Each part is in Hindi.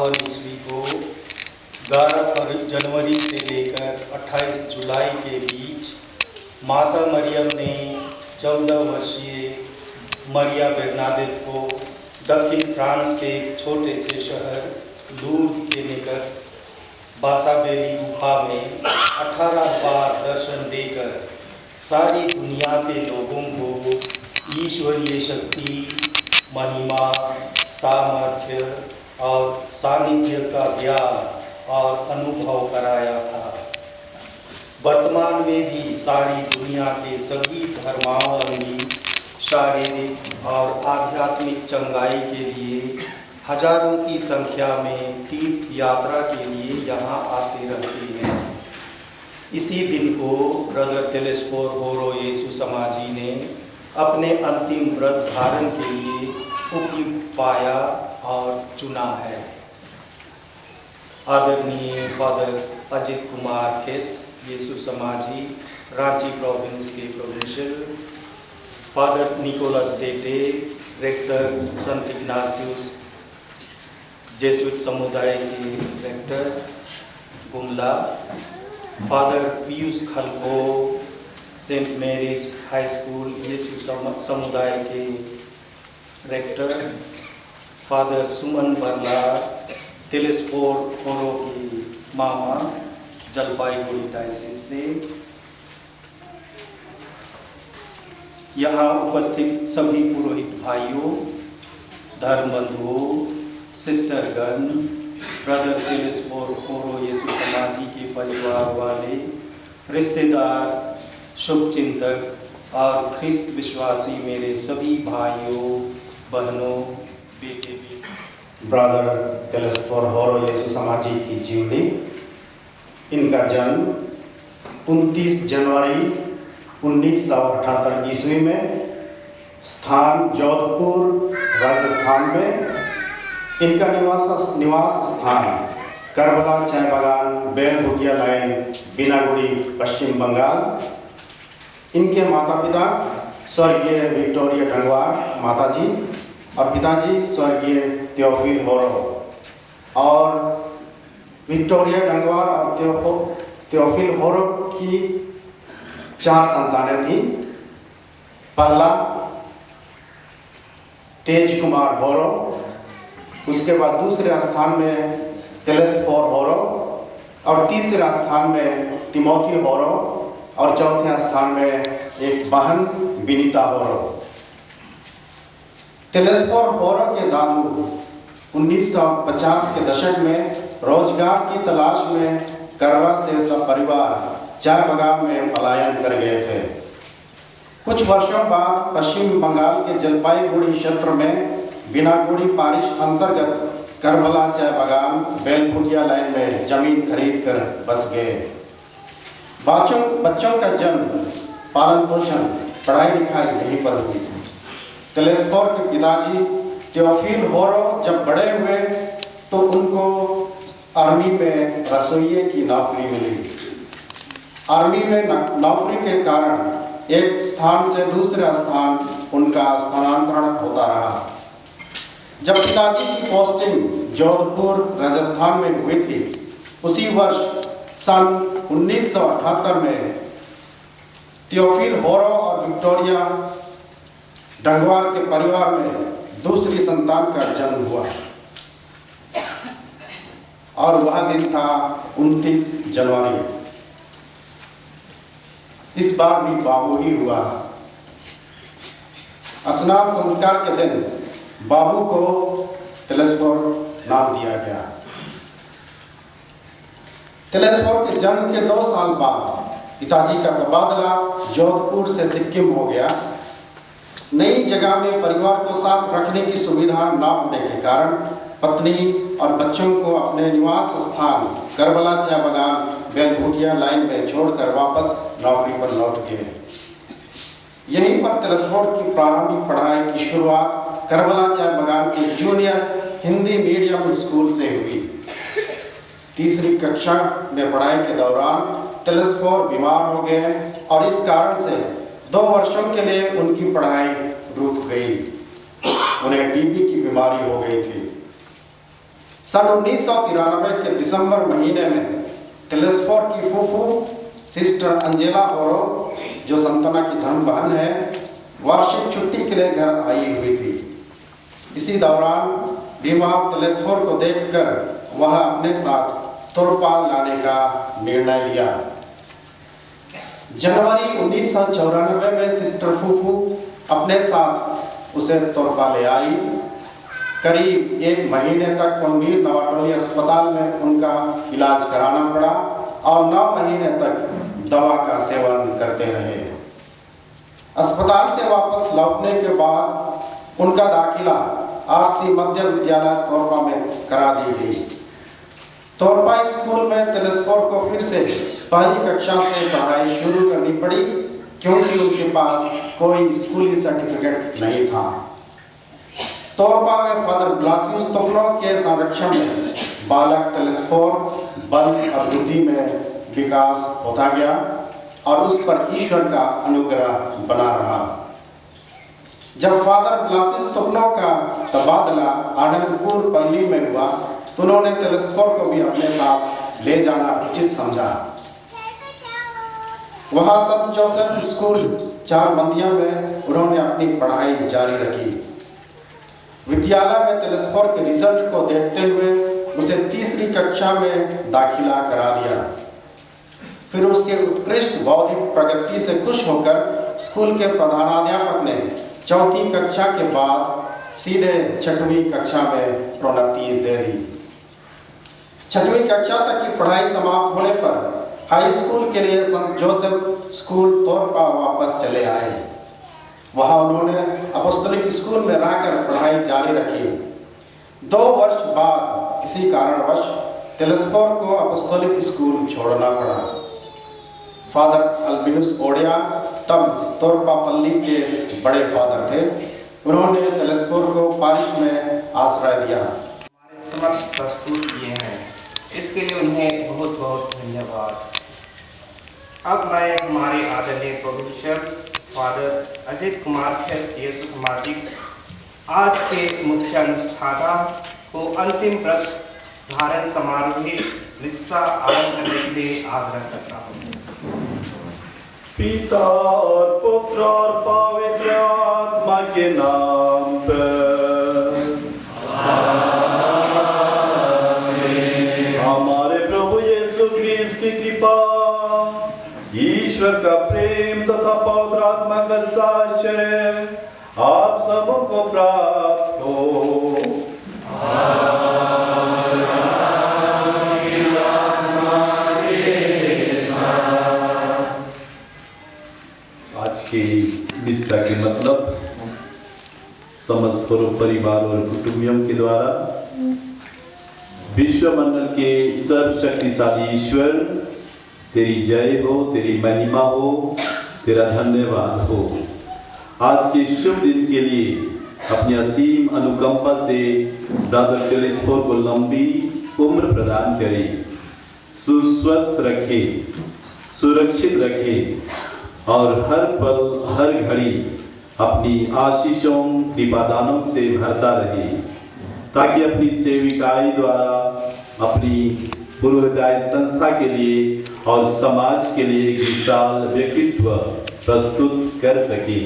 ईस्वी को 11 जनवरी से लेकर 28 जुलाई के बीच माता मरियम ने 14 वर्षीय मरिया बेर्नाडेट को दक्षिण फ्रांस के एक छोटे से शहर लूर्द के निकट बासाबेली गुफा में 18 बार दर्शन देकर सारी दुनिया के लोगों को ईश्वरीय शक्ति, महिमा, सामर्थ्य और सानिध्य का ज्ञान और अनुभव कराया था। वर्तमान में भी सारी दुनिया के सभी धर्मावलंबी शारीरिक और आध्यात्मिक चंगाई के लिए हजारों की संख्या में तीर्थ यात्रा के लिए यहाँ आते रहते हैं। इसी दिन को ब्रदर टेलेस्फोर होरो येसु समाजी ने अपने अंतिम व्रत धारण के लिए उपयुक्त पाया और चुना है। आदरणीय फादर अजित कुमार खेस, येसु समाजी, रांची प्रोविंस के provincial, father Nicholas Tete, rector संत इग्नासियस जेसुइट समुदाय के रेक्टर गुमला, फादर पीयूष खलको, सेंट मैरीज हाई स्कूल येसु समुदाय के rector, father Suman Barla, Telesphore Horo की मामा, जलपाईगुड़ी डायसिस से, यहाँ उपस्थित सभी पुरोहित भाइयों, धर्म बंधुओं, सिस्टरगण, ब्रदर टेलेस्फोर होरो येसु समाजी के परिवार वाले, रिश्तेदार, शुभचिंतक और ख्रिस्त विश्वासी मेरे सभी भाइयों, बहनों, बेटे बेटी। ब्रदर टेलेस्फोर होरो येसु समाजी की जीवनी। इनका जन्म 29 जनवरी 1978 ईस्वी में, स्थान जोधपुर, राजस्थान में। इनका निवास स्थान करबला चाय बागान, बेलभुटिया लाइन, बिनागुड़ी, पश्चिम बंगाल। इनके माता पिता स्वर्गीय विक्टोरिया डंगवार माताजी और पिताजी स्वर्गीय तेओफिल होरो। और विक्टोरिया डंगवार और तेओफिल होरो की 4 संतानें थीं। पहला तेज कुमार होरो, उसके बाद दूसरे स्थान में टेलेस्फोर होरो और तीसरे स्थान में तिमोथी होरो और चौथे स्थान में एक बहन विनीता होरो। टेलेस्फोर होरो के दादू 1950 के दशक में रोजगार की तलाश में कररा से सब परिवार चाय बागान में पलायन कर गए थे। कुछ वर्षों बाद पश्चिम बंगाल के जलपाईगुड़ी क्षेत्र में बिनागुड़ी पारिश अंतर्गत करबला चाय बागान, बेलभुटिया लाइन में जमीन खरीद कर बस गए। बच्चों का जन्म, पालन पोषण, पढ़ाई लिखाई यहीं पर हुई। टेलेस्फोर के पिताजी तेओफिल होरो जब बड़े हुए तो उनको आर्मी में रसोइये की नौकरी मिली। आर्मी में नौकरी के कारण एक स्थान से दूसरे स्थान उनका स्थानांतरण होता रहा। जब पिताजी की पोस्टिंग जोधपुर, राजस्थान में हुई थी, उसी वर्ष सन 1978 में तेओफिल होरो और विक्टोरिया डंगवार के परिवार में दूसरी संतान का जन्म हुआ और वह दिन था 29 जनवरी। इस बार भी बाबू ही हुआ। स्नान संस्कार के दिन बाबू को टेलेस्फोर नाम दिया गया। टेलेस्फोर के जन्म के 2 साल बाद पिताजी का तबादला जोधपुर से सिक्किम हो गया। नई जगह में परिवार को साथ रखने की सुविधा न होने के कारण पत्नी और बच्चों को अपने निवास स्थान करबला चाय बागान बेलभूटिया लाइन में छोड़कर वापस नौकरी पर लौट गए। यहीं पर तिलस्फोर्ड की प्रारंभिक पढ़ाई की शुरुआत करबला चाय बागान के जूनियर हिंदी मीडियम स्कूल से हुई। तीसरी कक्षा में पढ़ाई के दौरान तिलस्फोर्ड बीमार हो गए और इस कारण से 2 वर्षों के लिए उनकी पढ़ाई रुक गई। उन्हें टीबी की बीमारी हो गई थी। सन 1993 के दिसंबर महीने में तिलस्फोर्ड की फूफू सिस्टर अंजेला होरो, जो संतना की धर्म बहन है, वार्षिक छुट्टी के लिए घर आई हुई थी। इसी दौरान बीमार तिलस्फोर्ड को देखकर वह अपने साथ तोरपा लाने का निर्णय लिया। जनवरी 1994 में सिस्टर फूफू अपने साथ उसे तोरपा ले आई। करीब 1 महीने तक गंभीर नवाटोली अस्पताल में उनका इलाज कराना पड़ा और 9 महीने तक दवा का सेवन करते रहे। अस्पताल से वापस लौटने के बाद उनका दाखिला आरसी मध्य विद्यालय तोरपा में करा दी गई। तोरपा स्कूल में तिलस्फोर्ड को फिर से पहली कक्षा से पढ़ाई शुरू करनी पड़ी क्योंकि उनके पास कोई स्कूली सर्टिफिकेट नहीं था। तोरपा में फादर ब्लासियस तोपनो के संरक्षण में बालक तिलस्फोर्ड बल और बुद्धि में विकास होता गया और उस पर ईश्वर का अनुग्रह बना रहा। जब फादर ब्लासियस तोपनो का तबादला आनंदपुर पल्ली में हुआ तो उन्होंने तिलस्फोर्ड को भी अपने साथ ले जाना उचित समझा। वहां सब जोसेफ स्कूल 4 बंदियां में उन्होंने अपनी पढ़ाई जारी रखी। विद्यालय में तिलस्फोर्ड के रिजल्ट को देखते हुए उसे तीसरी कक्षा में दाखिला करा दिया। फिर उसके उत्कृष्ट बौद्धिक प्रगति से खुश होकर स्कूल के प्रधानाध्यापक ने चौथी कक्षा के बाद सीधे 6वीं कक्षा में प्रोन्नति दे दी। 6वीं कक्षा तक की पढ़ाई समाप्त होने पर हाई स्कूल के लिए संत जोसेफ स्कूल तोरपा वापस चले आए। वहां उन्होंने अपॉस्टलिक स्कूल में रहकर पढ़ाई जारी रखी। 2 वर्ष बाद किसी कारणवश तिलस्फोर्ड को अपॉस्टलिक स्कूल छोड़ना पड़ा। फादर अल्बिनुस ओडिया तब तोरपा पल्ली के बड़े फादर थे। उन्होंने तिलस्फोर्ड को पारिश में आश्रय दिया। हमारे समक्ष प्रस्तुत किए हैं, इसके लिए उन्हें बहुत बहुत धन्यवाद। अब मैं हमारे आदरणीय प्रोफेसर फादर अजित कुमार खेस यीशु सामाजिक आज के मुख्य अनुष्ठाता को अंतिम व्रत धारण समारोह हिस्सा आरंभ करने के लिए आग्रह करता हूँ। पिता और पुत्र और पवित्र आत्मा के नाम पर हमारे प्रभु यीशु क्रिस्त की कृपा, ईश्वर का प्रेम तथा पवित्र आत्मा का साक्षर आप सबको प्राप्त हो। आज की मिस्सा के मतलब समस्त परिवार और कुटुंबियों के द्वारा विश्व मंडल के सर्वशक्तिशाली ईश्वर तेरी जय हो, तेरी महिमा हो, तेरा धन्यवाद हो। आज के शुभ दिन के लिए अपनी असीम अनुकंपा से ब्रदर तिलस्फोर्ड को लंबी उम्र प्रदान करे, सुस्वस्थ रखे, सुरक्षित रखे और हर पल हर घड़ी अपनी आशीषों कृपादानों से भरता रहे, ताकि अपनी सेविकाई द्वारा अपनी पूर्वदायी संस्था के लिए और समाज के लिए एक विशाल व्यक्तित्व प्रस्तुत कर सके।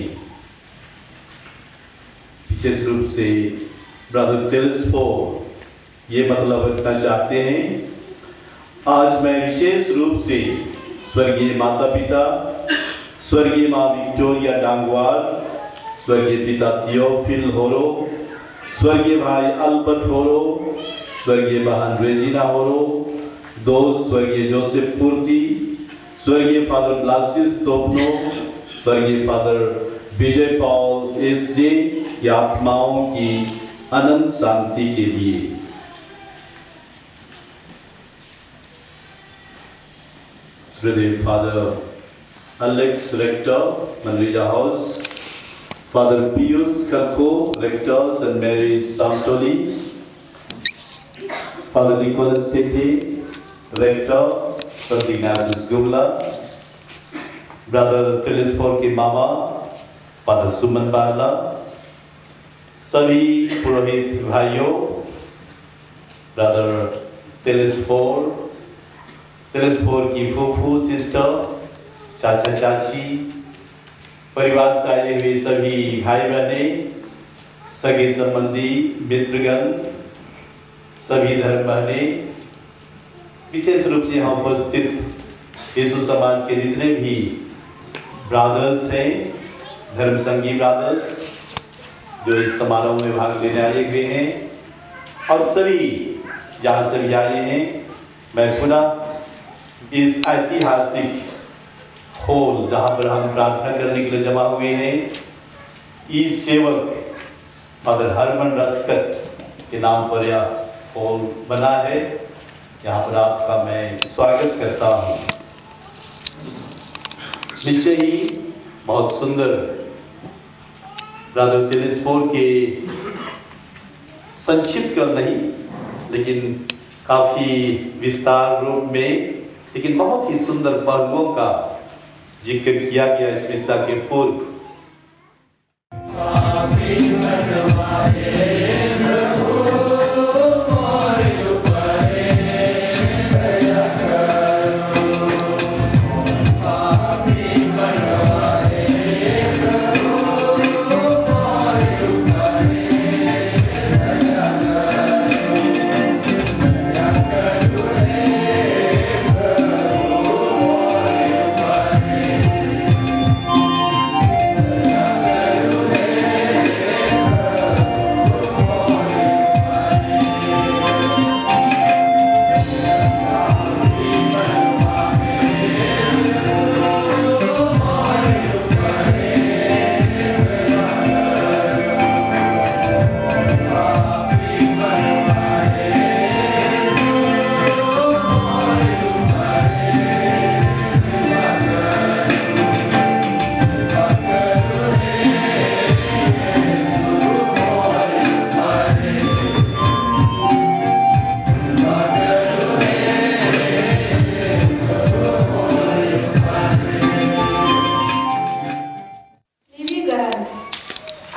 विशेष रूप से ब्रदर तिलस्फोर्ड ये मतलब रखना चाहते हैं। आज मैं विशेष रूप से स्वर्गीय माता पिता, स्वर्गीय माँ विक्टोरिया डांगवार, स्वर्गीय पिता थियोफिल होरो, स्वर्गीय भाई अल्बर्ट होरो, स्वर्गीय बहन रेजिना होरो, दोस्त स्वर्गीय जोसेफ पूर्ति, स्वर्गीय फादर ब्लासियस तोपनो, स्वर्गीय फादर विजय पॉल एस.जे. की आत्माओं की अनंत शांति के लिए। Brother Father Alex Rector, Manrija House, Father Pius Kalko, Rector, St. Mary's Samtoli, Father Nicholas Tete, Rector, St. Ignatius Gumla, Brother Telespor के मामा, Father Suman Barla, सभी पुरोहित भाइयों, Brother Telespor की फूफू सिस्टर, चाचा चाची, परिवार से आए हुए सभी भाई बहने, सगे संबंधी, मित्रगण, सभी धर्म बहने, विशेष रूप से यहाँ उपस्थित यीशु समाज के जितने भी ब्रदर्स हैं, धर्म संगी ब्रदर्स जो इस समारोह में भाग लेने आए हुए हैं, और सभी जहाँ से भी आए हैं, मैं पुनः इस ऐतिहासिक हॉल जहाँ पर हम प्रार्थना करने के लिए जमा हुए हैं, इस सेवक फादर हरमन रस्कत के नाम पर यह हॉल बना है। यहाँ पर आपका मैं स्वागत करता हूँ। निश्चय ही बहुत सुंदर ब्रदर टेलेस्पोर के संक्षिप्त कर नहीं, लेकिन काफी विस्तार रूप में, लेकिन बहुत ही सुंदर पहलुओं का जिक्र किया गया इस मिसा के पूर्व।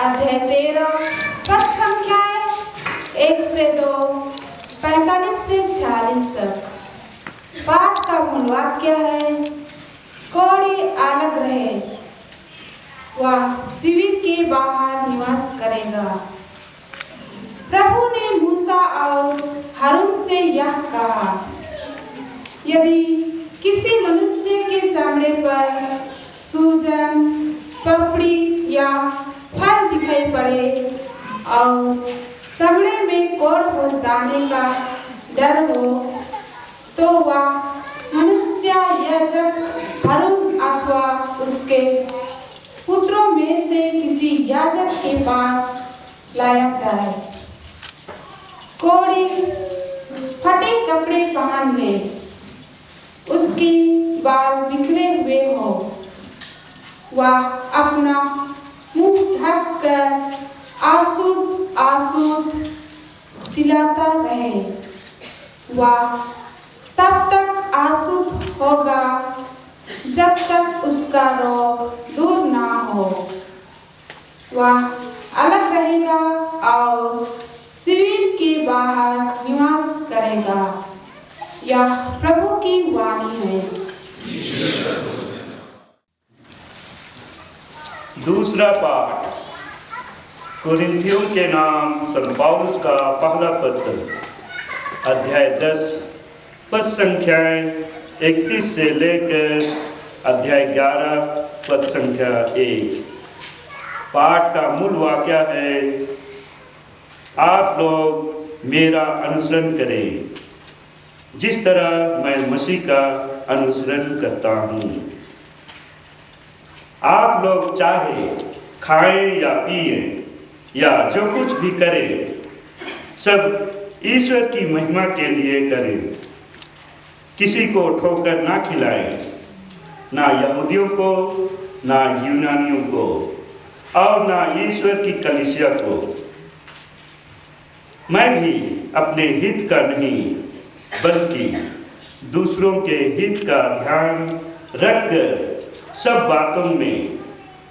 अध्याय 13 पद संख्याएं 1 से 2, 45 से 46 तक। पाठ का मूल वाक्य है, कोढ़ी अलग रहे, वह शिविर के बाहर निवास करेगा। प्रभु ने मूसा और हारून से यह कहा, यदि किसी मनुष्य के चमड़े पर सूजन, पपड़ी या फल दिखाई पड़े और चमड़े में कोढ़ हो जाने का डर हो, तो वह मनुष्य याजक हारून अथवा उसके पुत्रों में से किसी याजक के पास लाया जाए। कोढ़ी फटे कपड़े पहन ले, उसके बाल बिखरे हुए हो, वह अपना मुंह ढक कर आसूद आसूद चिल्लाता रहे। वह तब तक आसूद होगा जब तक उसका रोग दूर ना हो। वह अलग रहेगा और शिविर के बाहर निवास करेगा। यह प्रभु की वाणी है। दूसरा पाठ कोरिन्थियों के नाम संत पौलुस का पहला पत्र, अध्याय 10 पद संख्याएं 31 से लेकर अध्याय 11 पद संख्या 1। पाठ का मूल वाक्य है, आप लोग मेरा अनुसरण करें जिस तरह मैं मसीह का अनुसरण करता हूँ। आप लोग चाहे खाएं या पिए या जो कुछ भी करें, सब ईश्वर की महिमा के लिए करें। किसी को ठोकर ना खिलाएं, ना यहूदियों को, ना यूनानियों को, और ना ईश्वर की कलीसिया को। मैं भी अपने हित का नहीं बल्कि दूसरों के हित का ध्यान रखकर सब बातों में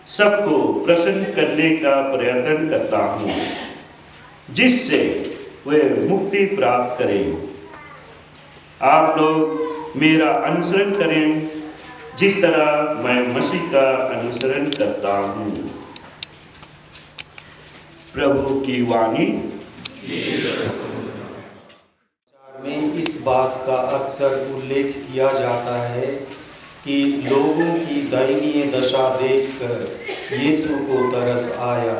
सबको प्रसन्न करने का प्रयत्न करता हूँ, जिससे वे मुक्ति प्राप्त करें। आप लोग मेरा अनुसरण करें जिस तरह मैं मसीह का अनुसरण करता हूँ। प्रभु की वाणी। में इस बात का अक्सर उल्लेख किया जाता है कि लोगों की दयनीय दशा देखकर यीशु को तरस आया।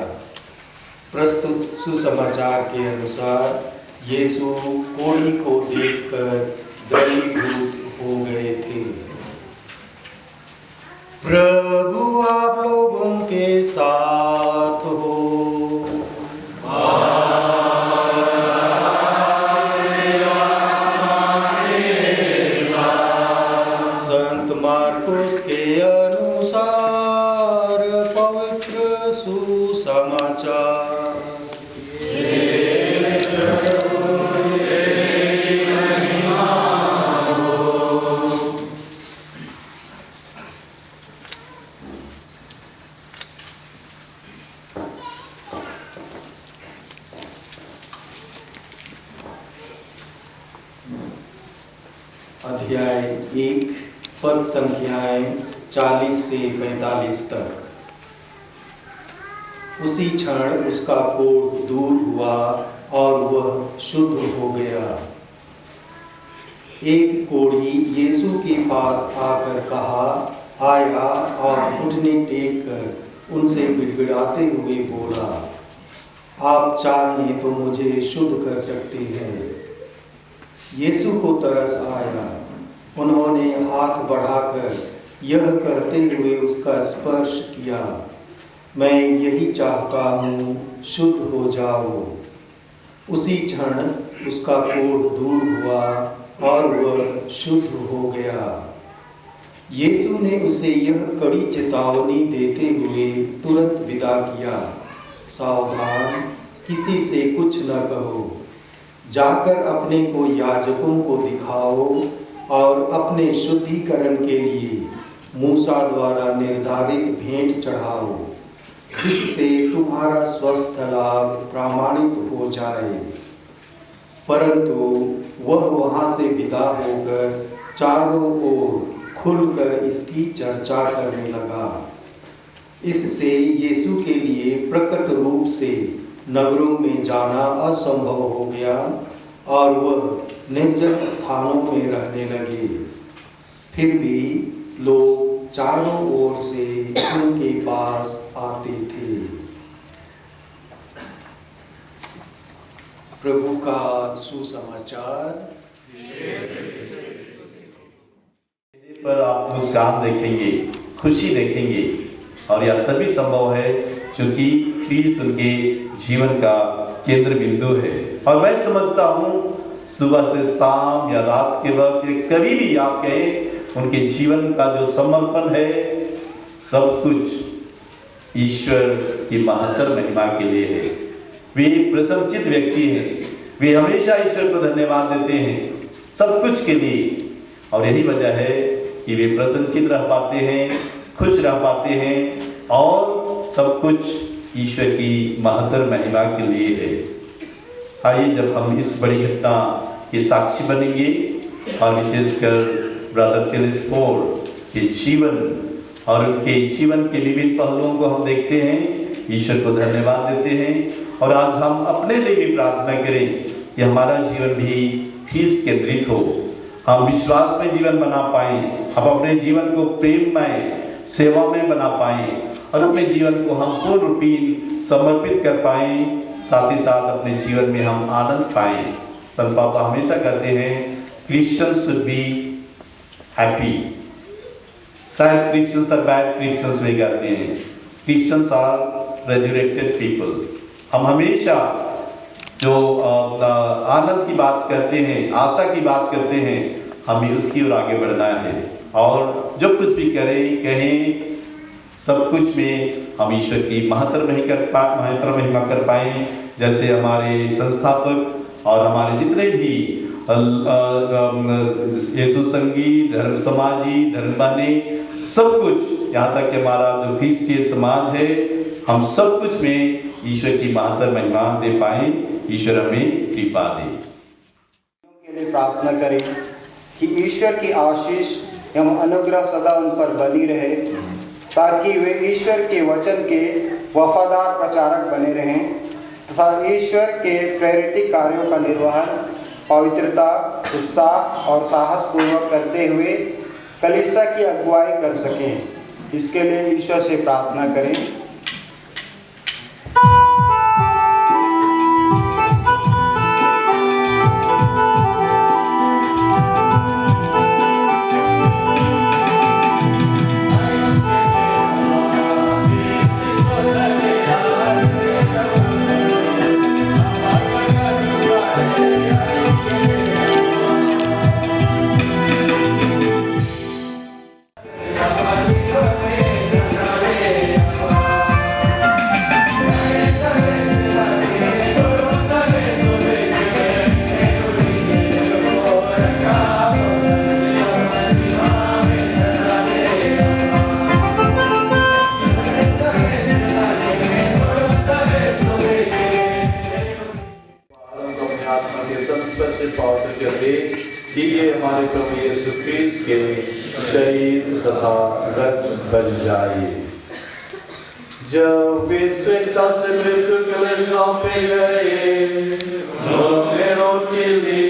प्रस्तुत सुसमाचार के अनुसार यीशु कोढ़ी को देखकर दृढ़ीभूत हो गए थे। प्रभु आप लोगों के साथ हो। संत मार्कुस के अनुसार पवित्र सुसमाचार। अध्याय 1 पद संख्याएं 40 से 45 तक। उसी क्षण उसका कोढ़ दूर हुआ और वह शुद्ध हो गया। एक कोढ़ी यीशु के पास आकर कहा, आया और घुटने टेक कर उनसे गिड़गिड़ाते हुए बोला, आप चाहें तो मुझे शुद्ध कर सकते हैं। यीशु को तरस आया। उन्होंने हाथ बढ़ाकर यह कहते हुए उसका स्पर्श किया, मैं यही चाहता हूँ, शुद्ध हो जाओ। उसी क्षण उसका कोढ़ दूर हुआ और वह शुद्ध हो गया। यीशु ने उसे यह कड़ी चेतावनी देते हुए तुरंत विदा किया, सावधान, किसी से कुछ न कहो, जाकर अपने को याजकों को दिखाओ और अपने शुद्धिकरण के लिए मूसा द्वारा निर्धारित भेंट चढ़ाओ, जिससे तुम्हारा स्वस्थ लाभ प्रमाणित हो जाए। परंतु वह वहां से विदा होकर चारों ओर खुलकर इसकी चर्चा करने लगा। इससे यीशु के लिए प्रकट रूप से नगरों में जाना असंभव हो गया और वह निर्जन स्थानों में रहने लगे। फिर भी लोग चारों ओर से उनके पास आते थे। प्रभु का सुसमाचार। पर आप मुस्कान देखेंगे, खुशी देखेंगे, और यह तभी संभव है क्योंकि क्रिस उनके जीवन का केंद्र बिंदु है। और मैं समझता हूँ सुबह से शाम या रात के वक्त कभी भी आप कहें, उनके जीवन का जो समर्पण है सब कुछ ईश्वर की महत्तर महिमा के लिए है। वे प्रसन्नचित्त व्यक्ति हैं, वे हमेशा ईश्वर को धन्यवाद देते हैं सब कुछ के लिए। और यही वजह है कि वे प्रसन्नचित्त रह पाते हैं, खुश रह पाते हैं, और सब कुछ ईश्वर की महत्तर महिमा के लिए है। आइए जब हम इस बड़ी घटना के साक्षी बनेंगे और विशेषकर ब्रदर टेलेस्फोर्ड के जीवन और उनके जीवन के विभिन्न पहलुओं को हम देखते हैं, ईश्वर को धन्यवाद देते हैं। और आज हम अपने लिए भी प्रार्थना करें कि हमारा जीवन भी ख्रीस्त केंद्रित हो, हम विश्वास में जीवन बना पाएं, हम अपने जीवन को प्रेममय सेवा में बना पाएं और अपने जीवन को हम पूर्ण रूपी समर्पित कर पाएं, साथ ही साथ अपने जीवन में हम आनंद पाएं। संत पापा हमेशा कहते हैं क्रिश्चियंस शुड बी हैप्पी। शायद क्रिश्चियंस और बैड क्रिश्चियंस भी कहते हैं, क्रिश्चियंस आर resurrected people. हम हमेशा जो आनंद की बात करते हैं, आशा की बात करते हैं, हमें उसकी ओर आगे बढ़ना है और जो कुछ भी करें कहें सब कुछ में हम ईश्वर की महत्तर महिमा कर पाएं। जैसे हमारे संस्थापक और हमारे जितने भी यीशु संगी, धर्म समाजी, धर्म बने, सब कुछ यहाँ तक कि हमारा जो क्रिस्तीय समाज है, हम सब कुछ में ईश्वर की महत्तर महिमा दे पाएं। ईश्वर हमें कृपा दे। के लिए प्रार्थना करें कि ईश्वर की आशीष एवं अनुग्रह सदा उन पर बनी रहे, ताकि वे ईश्वर के वचन के वफादार प्रचारक बने रहें तथा ईश्वर के प्रेरित कार्यों का निर्वहन पवित्रता, उत्साह और साहस पूर्वक करते हुए कलीसिया की अगुवाई कर सकें। इसके लिए ईश्वर से प्रार्थना करें। कि ये हमारे प्रभु यीशु क्रिस्त के शरीर तथा रक्त बन जाए। जब वे स्वेच्छा से मृत्यु के लिए सौंपे गए, उन्होंने रोटी ली,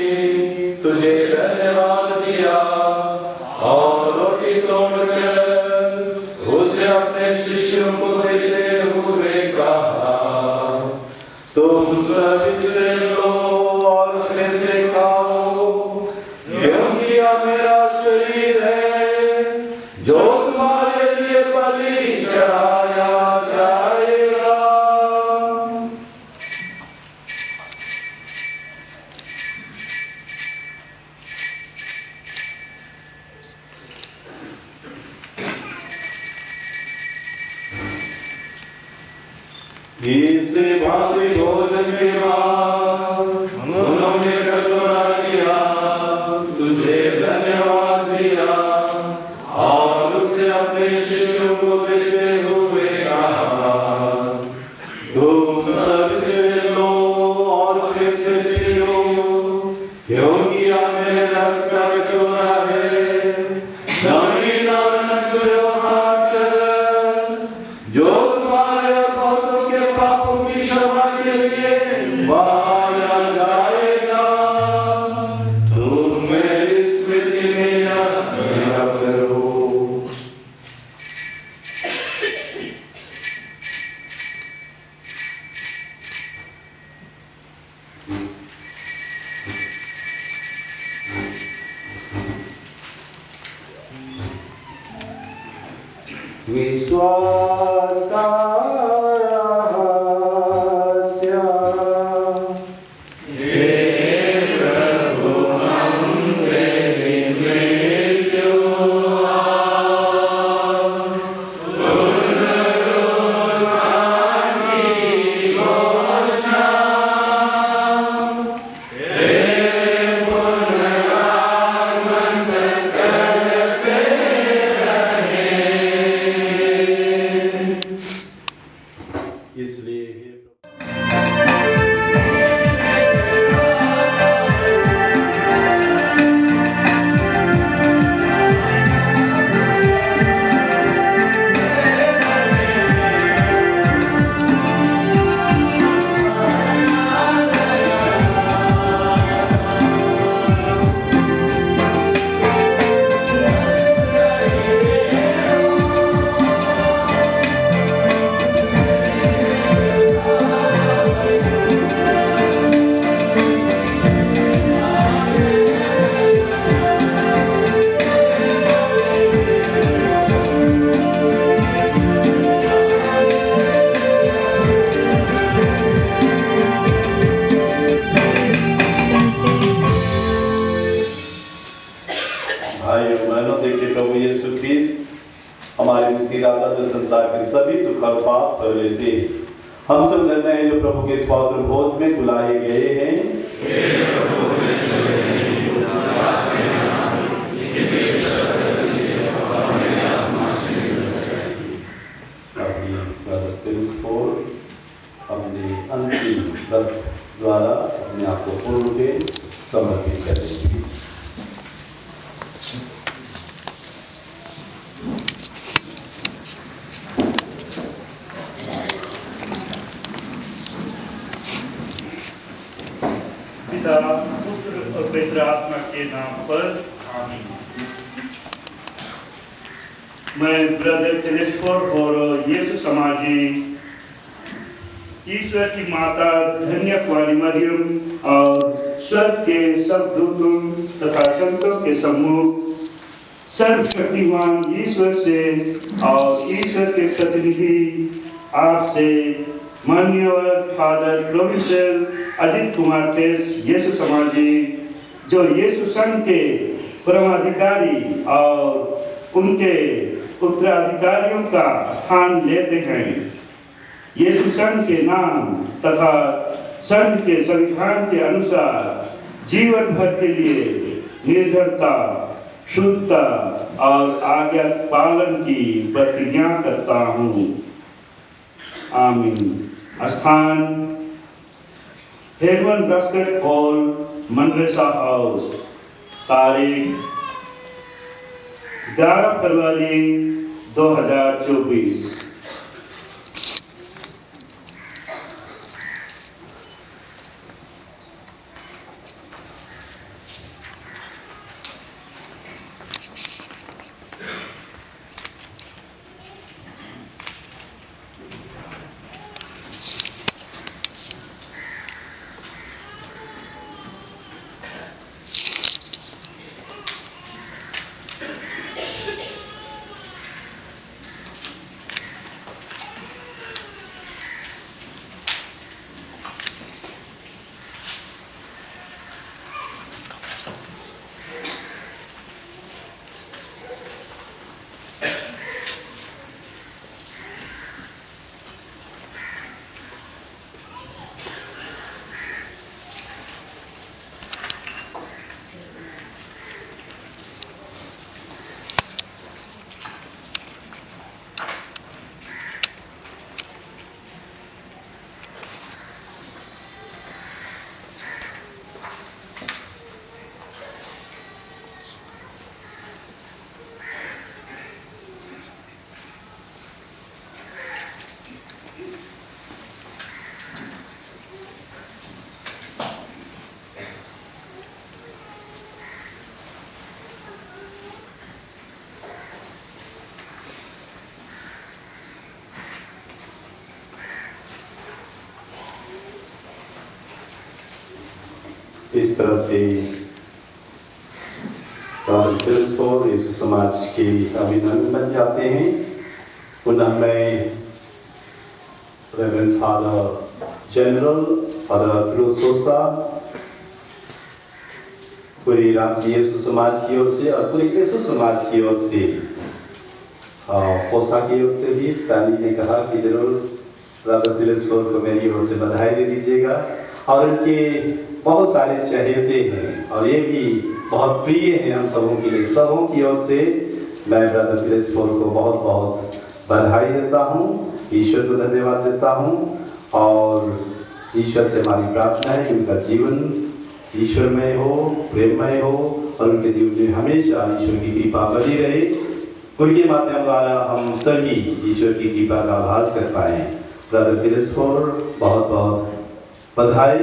तुझे धन्यवाद दिया और रोटी तोड़कर उसे अपने शिष्यों को देते हुए कहा, तुम सब इसे लो और इसे खाओ, क्योंकि यह मेरा शरीर है जो तुम्हारे लिए बलि चढ़ाया जाएगा। इसे भावी भोजन के बाद उन्होंने कटोरा लिया, तुझे धन्यवाद दिया और उससे अपने शिष्यों को देते हुए कहा, तुम सब इसे लो और फिर से पियो, क्योंकि यह मेरे रक्त का कटोरा है, नवीन और नकुल जो तुम्हारे और बहुतों के पापों की क्षमा के लिए बहाया जाएगा। तुम मेरी स्मृति में यह करो। विश्वास का रहस्य, हे प्रभु हम तेरी मृत्यु पुनरुत्थान की घोषणा तेरे पुनरागमन तक करते रहें। दुख और पाप कर लेते हैं। हम सब धन्य हैं जो प्रभु के इस पवित्र भोज में बुलाए गए हैं। अपने अंतिम व्रत द्वारा अपने आप को पूर्ण रूप से समर्पित करेंगे। पिता, पुत्र और पवित्र आत्मा के नाम पर आमीन। मैं ब्रदर टेलेस्फोर और यीशु समाजी ईश्वर की माता धन्य कुंवारी मरियम और स्वर्ग के सब दूतों तथा संतों के सम्मुख सर्वशक्तिमान ईश्वर से और ईश्वर के प्रतिनिधि आपसे माननीय फादर प्रोफेसर अजित कुमार टेस यीशु समाजी, जो यीशु संघ के परमाधिकारी और उनके उत्तराधिकारियों का स्थान लेते हैं, यीशु संघ के नाम तथा संघ के संविधान के अनुसार जीवन भर के लिए निर्भरता, शुद्धता और आज्ञा पालन की प्रतिज्ञा करता हूँ। आमीन। स्थान हेवन बास्केट हॉल, मनरेसा हाउस। तारीख 11 फरवरी 2024। इस तरह से यीशु समाज के अभिनंदन बन जाते हैं। पुनः मैं रेवरेंड फादर जनरल फादर क्रूसोसा पूरी रांची यीशु समाज की ओर से और पूरे यीशु समाज की ओर से पोसा की ओर से भी स्थानीय ने कहा कि जरूर ब्रदर टेलेस्फोर को मेरी ओर से बधाई दे दीजिएगा। और इनके बहुत सारे चहेते हैं और ये भी बहुत प्रिय हैं हम सबों के लिए। सबों की ओर से मैं ब्रदर टेलेस्फोर को बहुत बहुत बधाई देता हूँ, ईश्वर को धन्यवाद देता हूँ और ईश्वर से हमारी प्रार्थना है कि उनका जीवन ईश्वरमय हो, प्रेममय हो और उनके जीवन में हमेशा ईश्वर की कृपा बनी रहे। उनके माध्यम द्वारा हम सभी ईश्वर की कृपा का आभास कर पाए। ब्रदर टेलेस्फोर बहुत बहुत बधाई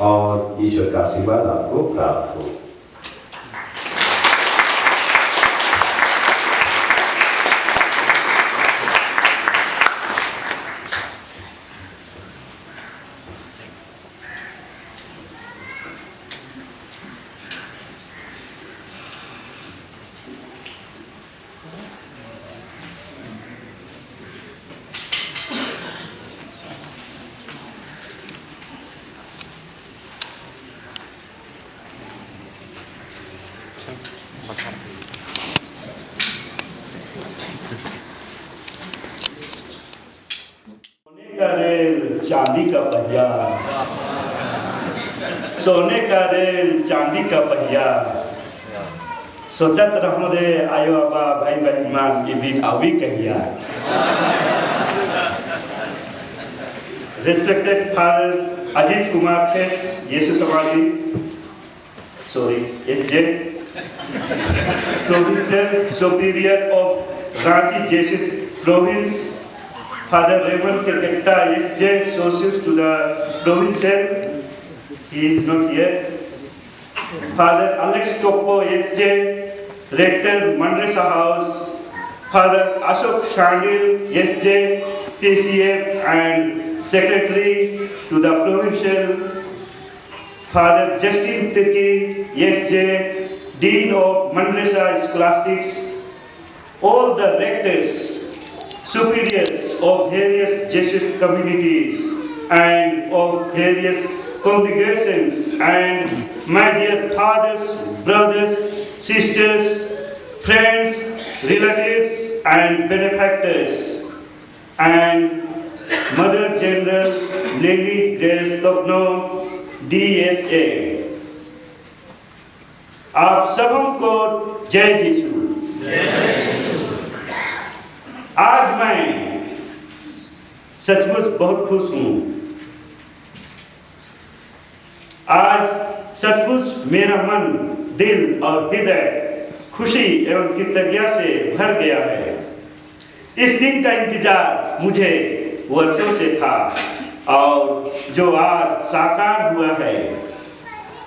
और ईश्वर का आशीर्वाद आपको प्राप्त हो। चांदी का पहिया, सोने का रेल चांदी का पहिया, सोचत रहूं रे आयो बाबा भाई बहन के दिन आवी कहिया। Respected Father Ajit Kumar Kes, Yesu Samaji, sorry, SJ, Provincial Superior of Ranchi Jesuit Province, Father Raymond Kirketta, SJ, Socius to the Provincial, he is not here. Father Alex Topo, SJ, Rector Mandresa House, Father Ashok Shandil, SJ, PCF and Secretary to the Provincial, Father Justin Tirki, SJ, Dean of Mandresa Scholastics, all the rectors, superiors of various Jesuit communities and of various congregations, and my dear fathers, brothers, sisters, friends, relatives and benefactors, and Mother General Lily Grace Tokno, DSA, आप सबों को जय यीशु। आज मैं सचमुच बहुत खुश हूँ। आज सचमुच मेरा मन, दिल और हृदय खुशी एवं कृतज्ञता से भर गया है। इस दिन का इंतजार मुझे वर्षों से था और जो आज साकार हुआ है,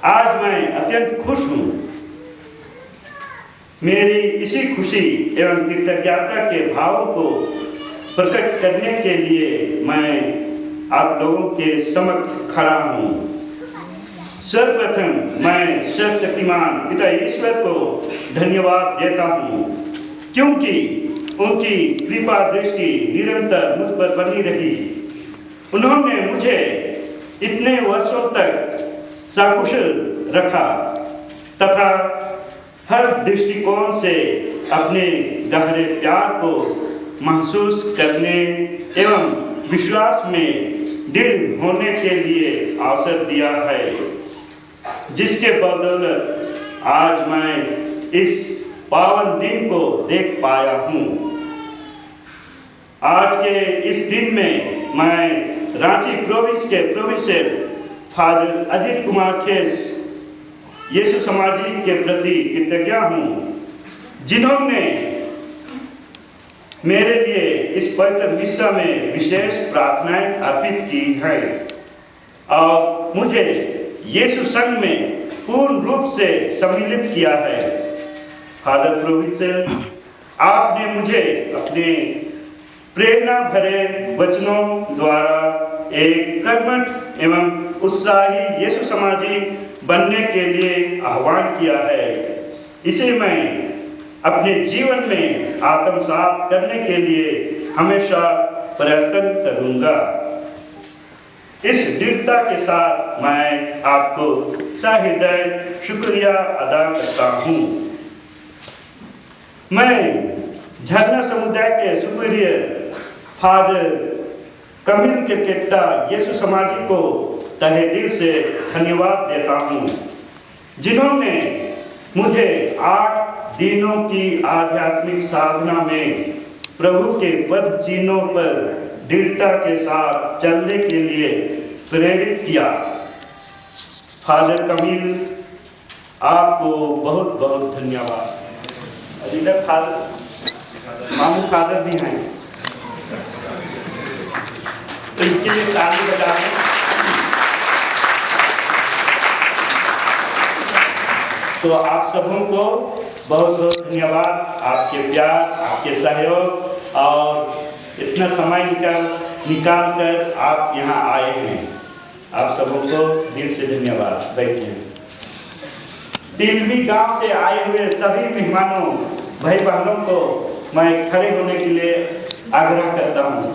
आज मैं अत्यंत खुश हूँ। मेरी इसी खुशी एवं कृतज्ञता के भावों को प्रकट करने के लिए मैं आप लोगों के समक्ष खड़ा हूँ। सर्वप्रथम मैं सर्वशक्तिमान पिता ईश्वर को धन्यवाद देता हूँ, क्योंकि उनकी कृपा दृष्टि निरंतर मुझ पर बनी रही। उन्होंने मुझे इतने वर्षों तक सकुशल रखा तथा हर दृष्टिकोण से अपने गहरे प्यार को महसूस करने एवं विश्वास में दृढ़ होने के लिए अवसर दिया है, जिसके बदौलत आज मैं इस पावन दिन को देख पाया हूँ। आज के इस दिन में मैं रांची प्रोविंस के प्रोविंशियल फादर अजित कुमार खेस यीशु समाजी के प्रति कृतज्ञ हूँ, जिन्होंने मेरे लिए इस पवित्र मिस्सा में विशेष प्रार्थनाएं अर्पित की हैं और मुझे यीशु संघ में पूर्ण रूप से सम्मिलित किया है। फादर प्रोविंशियल, आपने मुझे अपने प्रेरणा भरे वचनों द्वारा एक कर्मठ एवं उत्साही यीशु समाजी बनने के लिए आह्वान किया है। इसे मैं अपने जीवन में आत्मसात करने के लिए हमेशा प्रयत्न करूंगा। इस दृढ़ता के साथ मैं आपको सहृदय शुक्रिया अदा करता हूँ। मैं झरना समुदाय के सुपीरियर फादर कमिल किरकेट्टा यीशु समाजी को तहे दिल से धन्यवाद देता हूँ, जिन्होंने मुझे 8 दिनों की आध्यात्मिक साधना में प्रभु के पद चिन्हों पर दृढ़ता के साथ चलने के लिए प्रेरित किया। फादर कमिल, आपको बहुत बहुत धन्यवाद। इधर फादर मामू फादर भी हैं, तो इनके लिए ताली बजा दें। तो आप सबों को बहुत बहुत धन्यवाद, आपके प्यार, आपके सहयोग और इतना समय निकाल कर आप यहाँ आए हैं। आप सबों को दिल से धन्यवाद। बैठिए। तिलमी गांव से आए हुए सभी मेहमानों, भाई बहनों को मैं खड़े होने के लिए आग्रह करता हूँ।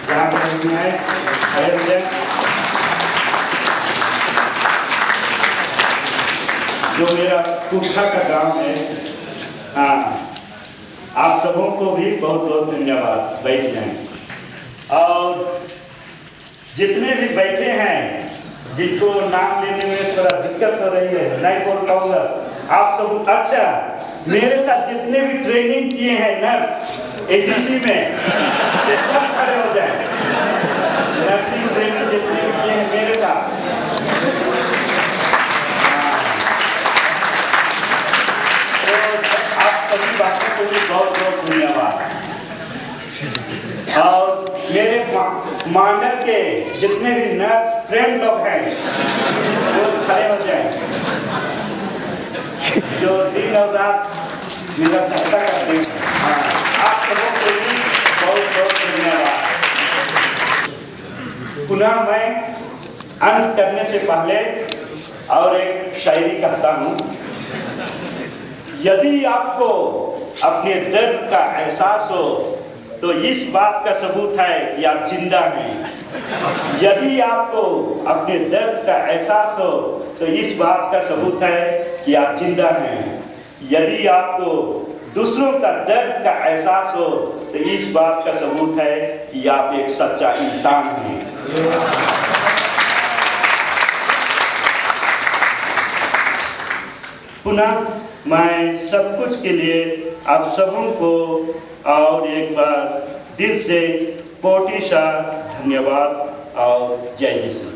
जहाँ पर आए खड़े हो जाए। जो मेरा कुठा का गांव है, हाँ, आप सबों को भी बहुत बहुत धन्यवाद। बैठ जाएं। और जितने भी बैठे हैं, जिसको नाम लेने में थोड़ा दिक्कत हो रही है, नहीं बोल पाऊंगा, आप सब अच्छा मेरे साथ जितने भी ट्रेनिंग किए हैं नर्स एटीसी में, ये सब खड़े हो जाएं। नर्सिंग ट्रेनिंग जितने भी किए हैं मेरे साथ, आप सभी बातों को भी बहुत बहुत धन्यवाद। और मेरे मांडर के जितने भी नर्स फ्रेंड लोग हैं वो खड़े हो जाएं, जो दिन और रात मेरा सहायता करते हैं। हाँ, आप सबों को भी बहुत बहुत धन्यवाद। पुनः मैं अंत करने से पहले और एक शायरी कहता हूँ। यदि आपको अपने दर्द का एहसास हो तो इस बात का सबूत है कि आप जिंदा हैं। यदि आपको अपने दर्द का एहसास हो तो इस बात का सबूत है कि आप जिंदा हैं। यदि आपको दूसरों का दर्द का एहसास हो तो इस बात का सबूत है कि आप एक सच्चा इंसान हैं। पुनः मैं सब कुछ के लिए आप सबों को और एक बार दिल से कोटि सा धन्यवाद और जय जय श्री।